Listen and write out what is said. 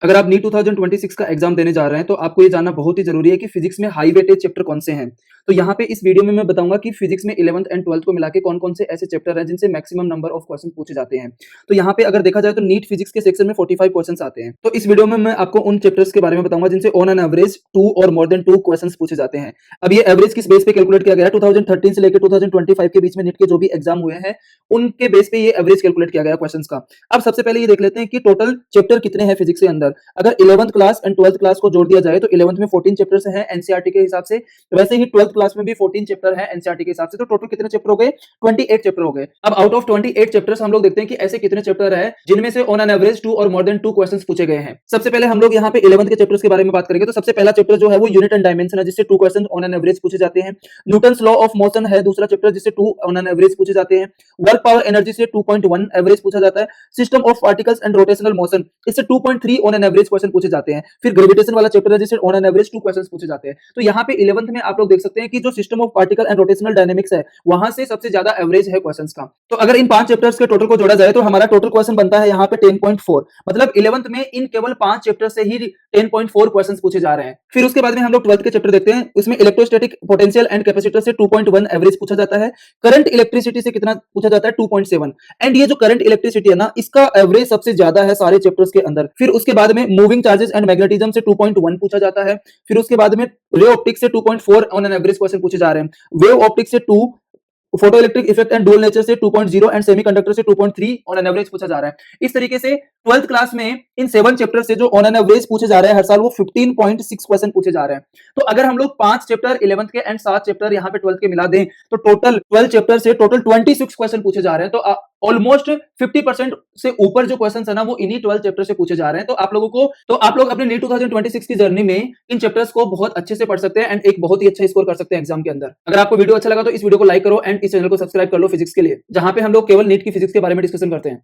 अगर आप नीट 2026 का एग्जाम देने जा रहे हैं तो आपको ये जानना बहुत ही जरूरी है कि फिजिक्स में हाई वेटेज चैप्टर कौन से हैं। तो यहाँ पे इस वीडियो में मैं बताऊंगा कि फिजिक्स में 11th एंड 12th को मिला के कौन कौन से ऐसे चैप्टर हैं जिनसे मैक्सिमम नंबर ऑफ क्वेश्चन पूछे जाते हैं। तो यहाँ पे अगर देखा जाए तो नीट फिजिक्स के सेक्शन में 45 क्वेश्चन आते हैं। तो इस वीडियो में मैं आपको उन चैप्टर्स के बारे में बताऊंगा जिनसे ऑन एन एवरेज 2 और मोर देन 2 क्वेश्चन पूछे जाते हैं। अब ये एवरेज किस बेस पे कैलकुलेट किया गया है? 2013 से लेकर 2025 के बीच में नीट के जो भी एग्जाम हुए हैं उनके बेस पे ये एवरेज कैलकुलेट किया गया क्वेश्चन का। अब सबसे पहले ये देख लेते हैं कि टोटल चैप्टर कितने हैं फिजिक्स के अंदर। अगर 11th class and 12th class को जोड़ दिया जाए तो 11th में 14 चैप्टर्स हैं एनसीईआरटी के हिसाब से, वैसे ही 12th क्लास में भी 14 चैप्टर हैं एनसीईआरटी के हिसाब से। तो टोटल कितने चैप्टर हो गए? 28 चैप्टर हो गए। अब आउट ऑफ 28 चैप्टर्स हम लोग देखते हैं कि ऐसे कितने चैप्टर है जिनमें से ऑन एन एवरेज 2 और मोर देन 2 क्वेश्चंस पूछे गए हैं। सबसे पहले हम लोग यहाँ पे 11th के चैप्टर्स के बारे में बात करेंगे। तो सबसे पहला चैप्टर जो है वो यूनिट एंड डायमेंशन है जिससे 2 क्वेश्चन ऑन एन एवरेज पूछे जाते हैं। न्यूटन्स लॉ ऑफ मोशन है दूसरा चैप्टर जिससे 2 ऑन एन एवरेज पूछे जाते हैं। वर्क पावर एनर्जी से 2.1 एवरेज पूछा जाता है। System of particles and rotational motion इससे 2.3 ऑन एन एवरेज क्वेश्चन पूछे जाते हैं। फिर ग्रेविटेशन वाला चैप्टर है जिससे ऑन एन एवरेज 2 क्वेश्चंस पूछे जाते हैं। तो यहाँ पे 11th में आप लोग देख सकते हैं कि जो system of particle and rotational dynamics है वहां से सबसे ज्यादा एवरेज है क्वेश्चंस का। तो अगर इन 5 चैप्टर्स के टोटल को जोड़ा जाए तो हमारा टोटल क्वेश्चन बनता है यहाँ पे 10.4। मतलब 11th में इन केवल 5 चैप्टर से ही 10.4 क्वेश्चंस पूछे जा रहे हैं। फिर उसके बाद में हम लोग 12th के चैप्टर देखते हैं। इसमें इलेक्ट्रोस्टैटिक पोटेंशियल एंड कैपेसिटर से 2.1 एवरेज पूछा जाता है। करंट इलेक्ट्रिसिटी से कितना पूछा जाता है? 2.7। एंड ये जो करंट इलेक्ट्रिसिटी है ना इसका एवरेज सबसे ज्यादा है सारे चैप्टर्स के अंदर। फिर उसके बाद में मूविंग चार्जेस एंड मैग्नेटिज्म से 2.1 पूछा जाता है। फिर उसके बाद में रे ऑप्टिक्स से 2.4 ऑन एन एवरेज क्वेश्चन पूछे जा रहे हैं। वेव ऑप्टिक्स से 2, photo electric effect and dual nature से 2.0 एंड सेमीकंडक्टर से 2.3 ऑन एन एवरेज पूछा जा रहा है। इस तरीके से 12th क्लास में इन 7 चैप्टर से जो ऑन एन एवरेज पूछे जा रहे हैं हर साल वो 15.6 क्वेश्चन पूछे जा रहे हैं। तो अगर हम लोग 5 चैप्टर 11th के एंड 7 चैप्टर यहाँ पे 12th के मिला दें तो टोटल 12 चैप्टर से टोटल 26 क्वेश्चन पूछे जा रहे हैं। तो ऑलमोस्ट 50% से ऊपर जो क्वेश्चन है ना वो इन्हीं 12 चैप्टर से पूछे जा रहे हैं। तो आप लोग अपने नीट 2026 की जर्नी में इन चैप्टर्स को बहुत अच्छे से पढ़ सकते हैं एंड एक बहुत ही अच्छा स्कोर कर सकते हैं एग्जाम के अंदर। अगर आपको वीडियो अच्छा लगा तो इस वीडियो को लाइक करो एंड इस चैनल को सब्सक्राइब कर लो फिजिक्स के लिए, जहां पे हम लोग केवल नीट की फिजिक्स के बारे में डिस्कशन करते हैं।